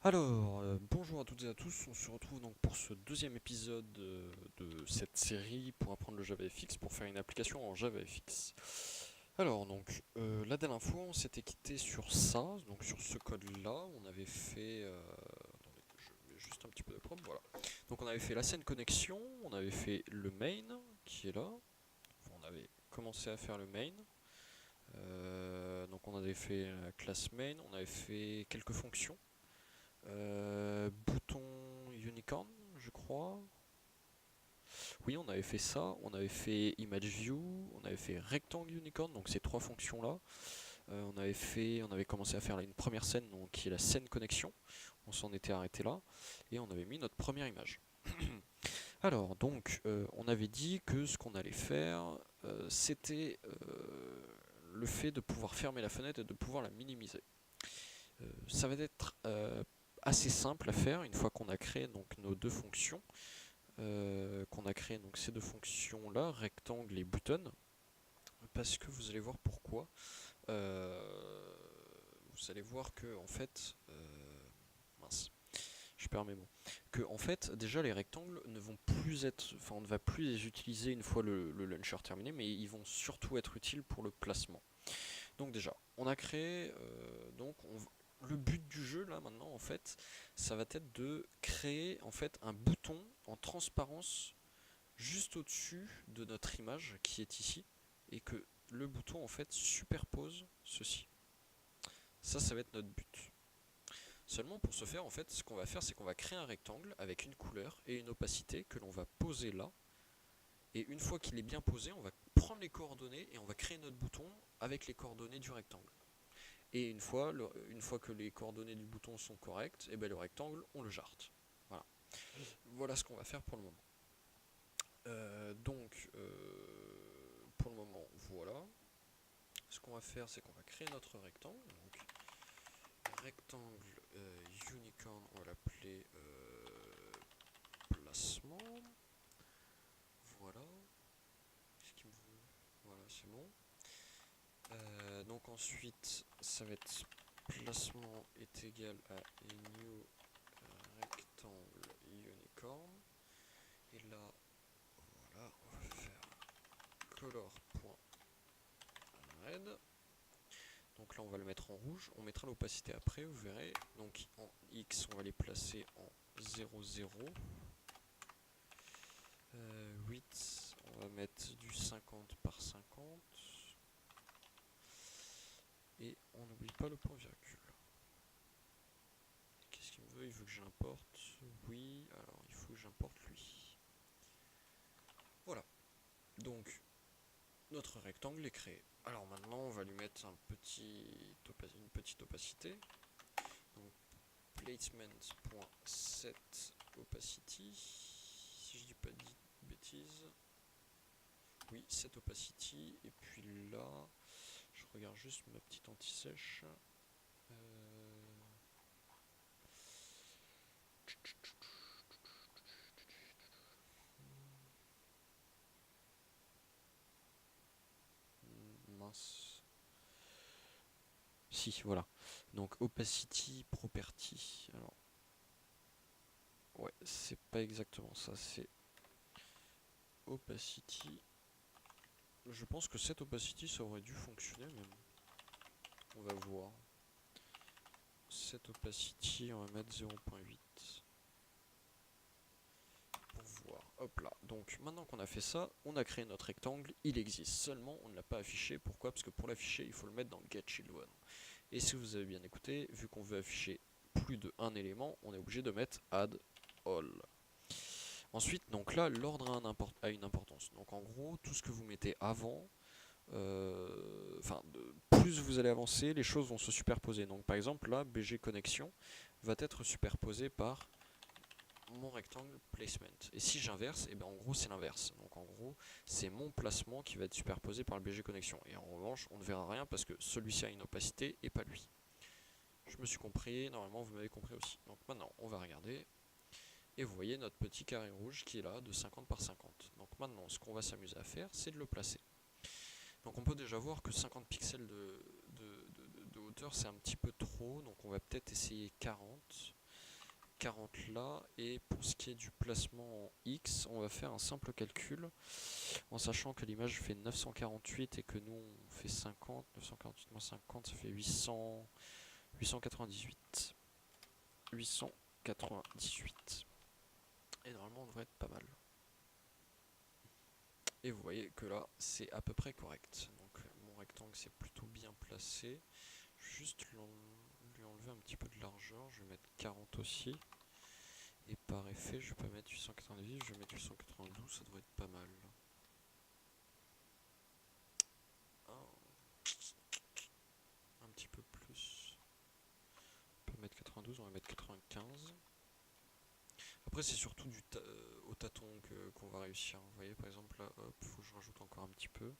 Alors, bonjour à toutes et à tous, on se retrouve donc pour ce deuxième épisode de cette série pour apprendre le JavaFX, pour faire une application en JavaFX. Alors donc, la dernière fois on s'était quitté sur ça, donc sur ce code-là, on avait fait... attendez, je mets juste un petit peu de prop, voilà. Donc on avait fait la scène connexion, on avait fait le main, qui est là, enfin, on avait commencé à faire le main, donc on avait fait la classe main, on avait fait quelques fonctions. Bouton unicorn, je crois. Oui, on avait fait ça. On avait fait image view, on avait fait rectangle unicorn, donc ces trois fonctions-là. On avait commencé à faire une première scène, donc qui est la scène connexion. On s'en était arrêté là et on avait mis notre première image. Alors, donc, on avait dit que ce qu'on allait faire, c'était le fait de pouvoir fermer la fenêtre et de pouvoir la minimiser. Ça va être assez simple à faire une fois qu'on a créé donc nos deux fonctions, qu'on a créé donc ces deux fonctions là, rectangle et button, parce que vous allez voir pourquoi. Vous allez voir que en fait, mince, je perds mes mots, que en fait déjà les rectangles ne vont plus être, enfin on ne va plus les utiliser une fois le launcher terminé, mais ils vont surtout être utiles pour le placement. Donc déjà, on a créé, le but du jeu là maintenant en fait, ça va être de créer en fait un bouton en transparence juste au-dessus de notre image qui est ici, et que le bouton en fait superpose ceci. Ça va être notre but. Seulement pour ce faire, en fait, ce qu'on va faire, c'est qu'on va créer un rectangle avec une couleur et une opacité que l'on va poser là. Et une fois qu'il est bien posé, on va prendre les coordonnées et on va créer notre bouton avec les coordonnées du rectangle. Et une fois que les coordonnées du bouton sont correctes, et ben le rectangle, on le jarte. Voilà. Voilà ce qu'on va faire pour le moment. Pour le moment, voilà. Ce qu'on va faire, c'est qu'on va créer notre rectangle. Donc, rectangle unicorn, on va l'appeler placement. Voilà. Ce qu'il me veut. Voilà, c'est bon. Donc ensuite, ça va être placement est égal à new rectangle unicorn. Et là, voilà, on va faire color.red. Donc là, on va le mettre en rouge. On mettra l'opacité après, vous verrez. Donc en X, on va les placer en 0, 0. 8, on va mettre du 50 par 50. Et on n'oublie pas le point virgule. Qu'est-ce qu'il me veut? Il veut que j'importe. Oui, alors il faut que j'importe lui. Voilà. Donc, notre rectangle est créé. Alors maintenant, on va lui mettre une petite opacité. Donc, placement.set opacity. Si je dis pas de bêtises. Oui, set opacity. Et puis là, je regarde juste ma petite anti-sèche. Mince. Si, voilà. Donc opacity property. Alors, ouais, c'est pas exactement ça. C'est opacity. Je pense que cette opacity, ça aurait dû fonctionner même. On va voir. Cette opacity, on va mettre 0.8. Pour voir. Hop là. Donc maintenant qu'on a fait ça, on a créé notre rectangle. Il existe. Seulement, on ne l'a pas affiché. Pourquoi? Parce que pour l'afficher, il faut le mettre dans getChildren. Et si vous avez bien écouté, vu qu'on veut afficher plus de un élément, on est obligé de mettre add all. Ensuite, donc là, l'ordre a une importance. Donc en gros, tout ce que vous mettez avant, plus vous allez avancer, les choses vont se superposer. Donc par exemple, là, BG connexion va être superposé par mon rectangle placement. Et si j'inverse, et bien en gros c'est l'inverse. Donc en gros, c'est mon placement qui va être superposé par le BG connexion. Et en revanche, on ne verra rien parce que celui-ci a une opacité et pas lui. Je me suis compris, normalement vous m'avez compris aussi. Donc maintenant, on va regarder. Et vous voyez notre petit carré rouge qui est là de 50 par 50. Donc maintenant, ce qu'on va s'amuser à faire, c'est de le placer. Donc on peut déjà voir que 50 pixels de hauteur, c'est un petit peu trop. Donc on va peut-être essayer 40. 40 là, et pour ce qui est du placement en X, on va faire un simple calcul, en sachant que l'image fait 948 et que nous on fait 50, 948 moins 50 ça fait 898. 898. Et normalement on devrait être pas mal. Et vous voyez que là c'est à peu près correct. Donc mon rectangle c'est plutôt bien placé. Je vais juste lui enlever un petit peu de largeur, je vais mettre 40 aussi. Et par effet, je vais pas mettre 898, je vais mettre 892, ça devrait être pas mal. Un petit peu plus. On peut mettre 92, on va mettre 95. Après, c'est surtout au tâton qu'on va réussir. Vous voyez, par exemple, là, hop, faut que je rajoute encore un petit peu.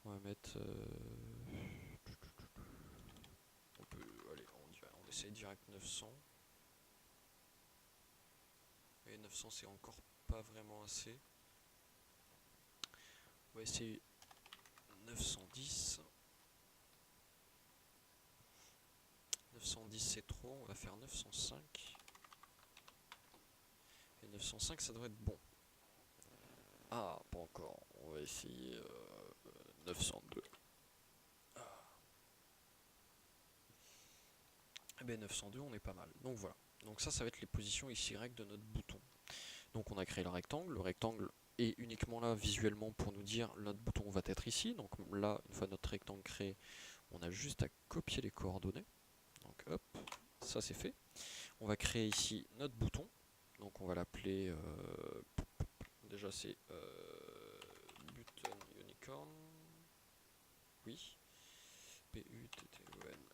On va mettre... on peut... Allez, on essaye direct 900. Et 900, c'est encore pas vraiment assez. On va essayer 910. 910 c'est trop, on va faire 905. Et 905 ça devrait être bon. Ah, pas encore. On va essayer 902. Et bien 902 on est pas mal. Donc voilà. Donc ça va être les positions XY de notre bouton. Donc on a créé le rectangle. Le rectangle est uniquement là visuellement pour nous dire notre bouton va être ici. Donc là, une fois notre rectangle créé, on a juste à copier les coordonnées. Donc hop, ça c'est fait. On va créer ici notre bouton. Donc on va l'appeler... déjà c'est button unicorn. Oui. B-U-T-T-O-N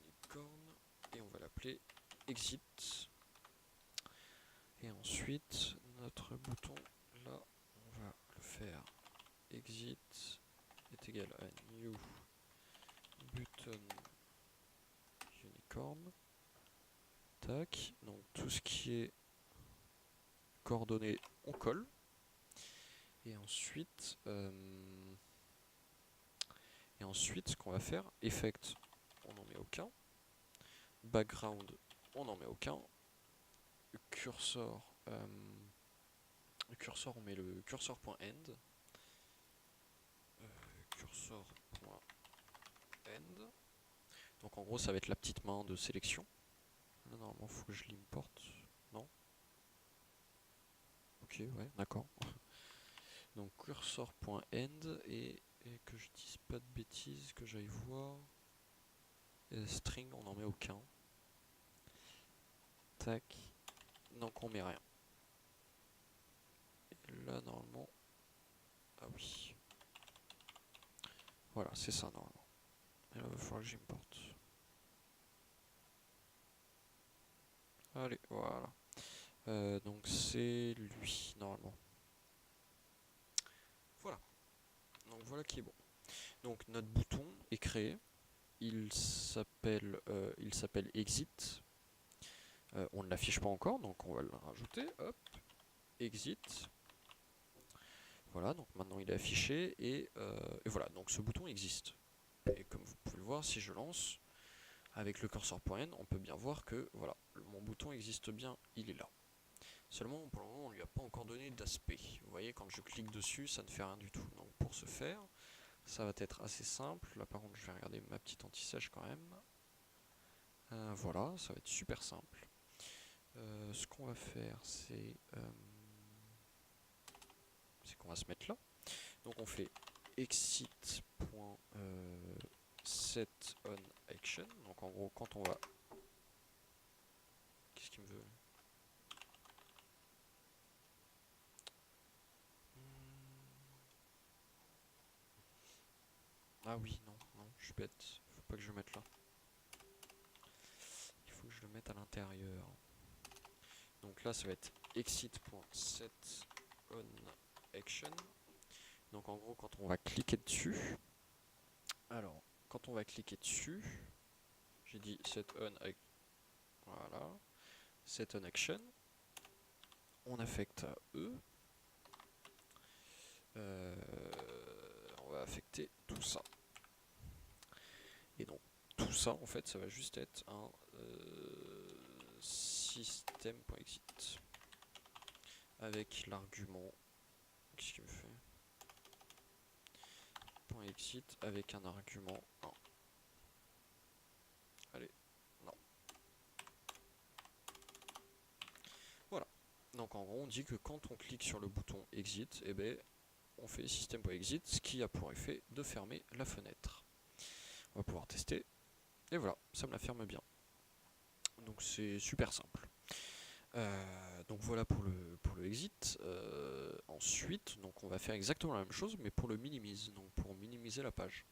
unicorn. Et on va l'appeler exit. Et ensuite, notre bouton, là, on va le faire exit est égal à new button unicorn. Tac. Donc tout ce qui est coordonnées, on colle. Et ensuite, ce qu'on va faire, effect, on n'en met aucun. Background, on n'en met aucun. Cursor, on met le cursor.end. Cursor.end. Donc en gros, ça va être la petite main de sélection. Là, normalement, il faut que je l'importe. Non? Ok, ouais, d'accord. Donc cursor.end et que je dise pas de bêtises, que j'aille voir. Et string, on n'en met aucun. Tac. Donc on met rien. Et là, normalement... Ah oui. Voilà, c'est ça, normalement. Et là, il va falloir que j'importe. Allez, voilà. Donc c'est lui, normalement. Voilà. Donc voilà qui est bon. Donc notre bouton est créé. Il s'appelle exit. On ne l'affiche pas encore, donc on va le rajouter. Hop, exit. Voilà, donc maintenant il est affiché et voilà, donc ce bouton existe. Et comme vous pouvez le voir, si je lance avec le cursor.n, on peut bien voir que voilà, mon bouton existe bien, il est là. Seulement pour le moment on ne lui a pas encore donné d'aspect. Vous voyez, quand je clique dessus, ça ne fait rien du tout. Donc pour ce faire, ça va être assez simple. Là par contre je vais regarder ma petite anti-sèche quand même. Voilà, ça va être super simple. Ce qu'on va faire, c'est qu'on va se mettre là. Donc on fait exit.setOnAction. Donc en gros, quand on va... Qu'est-ce qu'il me veut? Ah oui, non, je suis bête. Faut pas que je le mette là. Il faut que je le mette à l'intérieur. Donc là, ça va être exit.setOnAction. Donc en gros, quand on va cliquer dessus, alors, quand on va cliquer dessus, j'ai dit setOn, voilà, setOnAction, on affecte à E, on va affecter tout ça. Et donc, tout ça, en fait, ça va juste être un system.exit avec l'argument, qu'est-ce qu'il me fait, .exit avec un argument 1. Allez, non. Voilà. Donc en gros on dit que quand on clique sur le bouton exit, eh ben, on fait system.exit, ce qui a pour effet de fermer la fenêtre. On va pouvoir tester. Et voilà, ça me la ferme bien. Donc c'est super simple. Donc voilà pour le exit. Ensuite, donc on va faire exactement la même chose, mais pour le minimise, donc pour minimiser la page.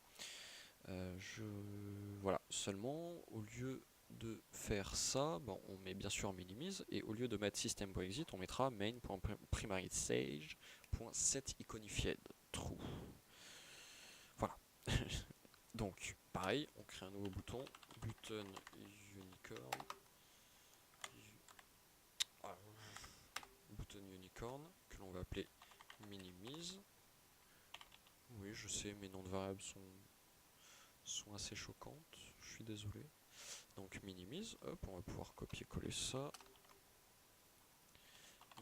Voilà, seulement au lieu de faire ça, bon, on met bien sûr minimise, et au lieu de mettre system.exit, on mettra main.primarystage.setIconified true. Voilà. Donc pareil, on crée un nouveau bouton, button unicorn. Button unicorn que l'on va appeler minimise. Oui, je sais, mes noms de variables sont assez choquantes, je suis désolé. Donc minimise, hop, on va pouvoir copier-coller ça.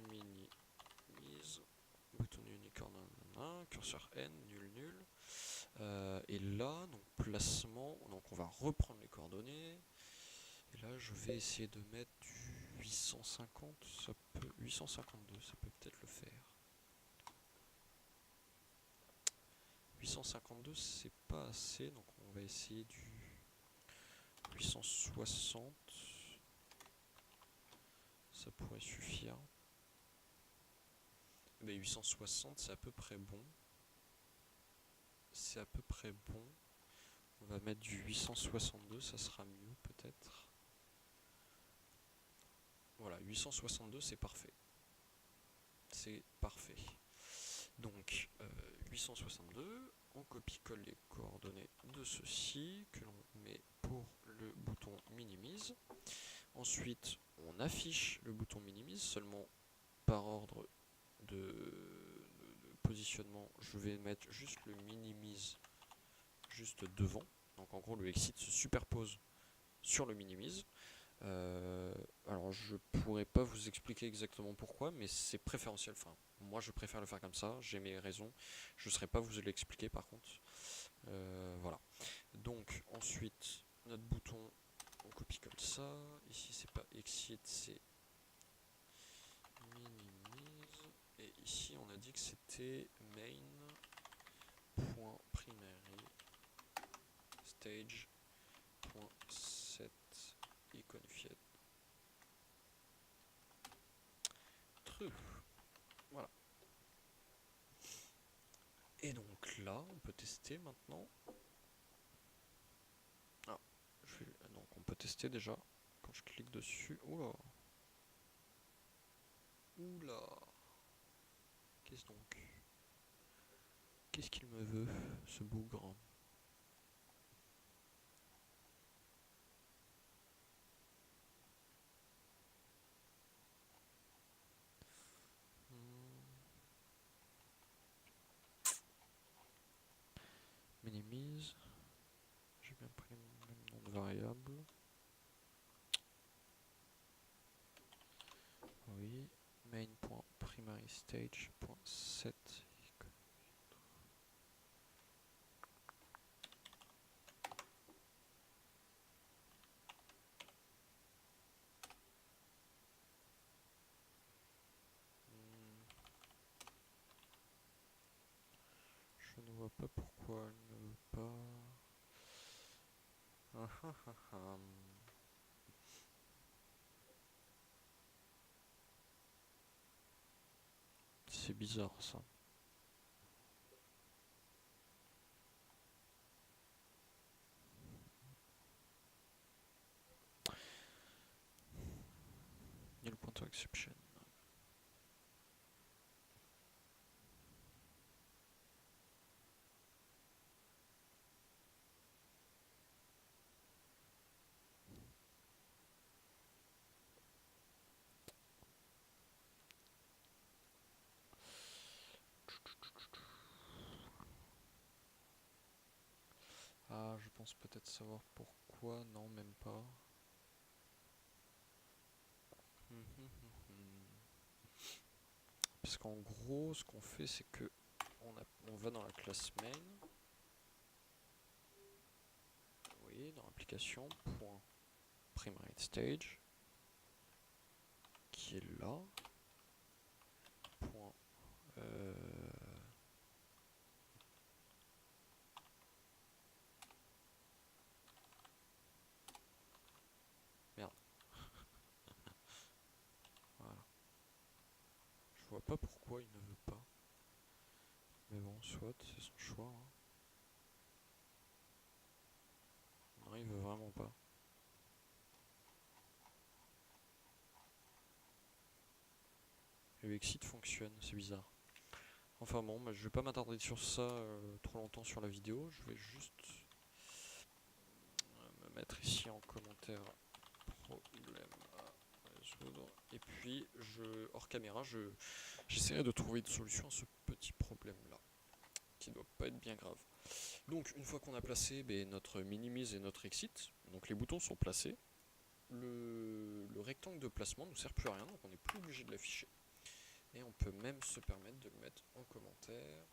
Minimise, button unicorn, curseur n, nul nul. Et là, donc placement, donc on va reprendre les coordonnées. Et là, je vais essayer de mettre du 850, 852, ça peut peut-être le faire. 852 c'est pas assez, donc on va essayer du 860, ça pourrait suffire. Mais 860 c'est à peu près bon. C'est à peu près bon. On va mettre du 862, ça sera mieux peut-être. Voilà, 862 c'est parfait. C'est parfait. Donc 862, on copie-colle les coordonnées de ceci, que l'on met pour le bouton minimise. Ensuite, on affiche le bouton minimise, seulement par ordre de positionnement, je vais mettre juste le minimise juste devant. Donc en gros, le exit se superpose sur le minimise. Alors je pourrais pas vous expliquer exactement pourquoi, mais c'est préférentiel. Enfin, moi je préfère le faire comme ça, j'ai mes raisons. Je ne saurais pas vous l'expliquer par contre. Voilà. Donc ensuite, notre bouton, on copie comme ça. Ici c'est pas exit, c'est minimise. Et ici on a dit que c'était main.primary stage.setIconified true. Voilà. Et donc là, on peut tester maintenant. Ah, donc on peut tester déjà. Quand je clique dessus. Oula. Oula. Qu'est-ce donc? Qu'est-ce qu'il me veut, ce bougre? Minimise. J'ai bien pris le même nom de variable. Oui. Main.primarystage.set. Je ne vois pas pourquoi elle ne veut pas. C'est bizarre ça. Null pointer exception. Ah, je pense peut-être savoir pourquoi. Non, même pas. Parce qu'en gros, ce qu'on fait, c'est que on va dans la classe main. Oui, dans l'application, point PrimRateStage, qui est là. Point, merde. Voilà. Je vois pas pourquoi il ne veut pas. Mais bon, soit, c'est son choix. Hein. Non, il veut vraiment pas. Le exit fonctionne, c'est bizarre. Enfin bon, bah, je vais pas m'attarder sur ça trop longtemps sur la vidéo. Je vais juste me mettre ici en commentaire problème à résoudre. Et puis, hors caméra, j'essaierai de trouver une solution à ce petit problème là, qui doit pas être bien grave. Donc une fois qu'on a placé notre minimise et notre exit, donc les boutons sont placés, le rectangle de placement ne sert plus à rien, donc on n'est plus obligé de l'afficher. Et on peut même se permettre de le mettre en commentaire,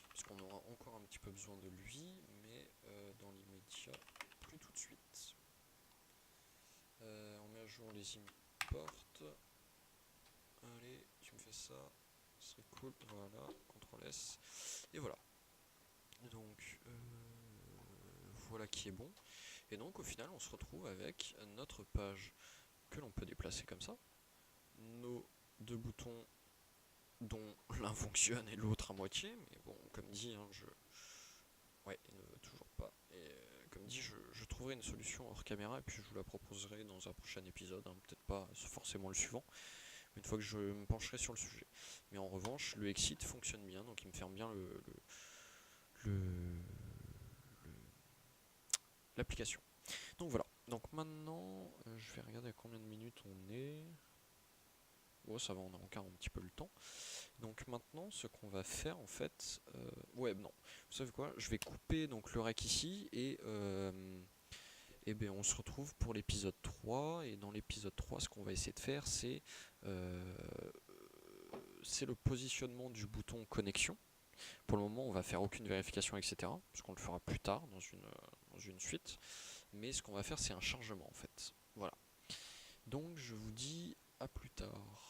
parce qu'on aura encore un petit peu besoin de lui, mais dans l'immédiat, plus tout de suite. On met à jour les imports. Allez, tu me fais ça, ce serait cool. Voilà, CTRL S. Et voilà. Donc, voilà qui est bon. Et donc, au final, on se retrouve avec notre page que l'on peut déplacer comme ça. Nos deux boutons dont l'un fonctionne et l'autre à moitié. Mais bon, comme dit, hein, ouais, il ne veut toujours pas. Et comme dit, je trouverai une solution hors caméra et puis je vous la proposerai dans un prochain épisode. Hein. Peut-être pas forcément le suivant, une fois que je me pencherai sur le sujet. Mais en revanche, le exit fonctionne bien, donc il me ferme bien l'application. Donc voilà. Donc maintenant, je vais regarder à combien de minutes on est. Bon, ça va, on a encore un petit peu le temps. Donc maintenant, ce qu'on va faire en fait, ouais, non. Vous savez quoi? Je vais couper donc le rec ici et ben on se retrouve pour l'épisode 3. Et dans l'épisode 3, ce qu'on va essayer de faire, c'est le positionnement du bouton connexion. Pour le moment, on va faire aucune vérification, etc. Parce qu'on le fera plus tard dans une suite. Mais ce qu'on va faire, c'est un chargement en fait. Voilà. Donc je vous dis à plus tard.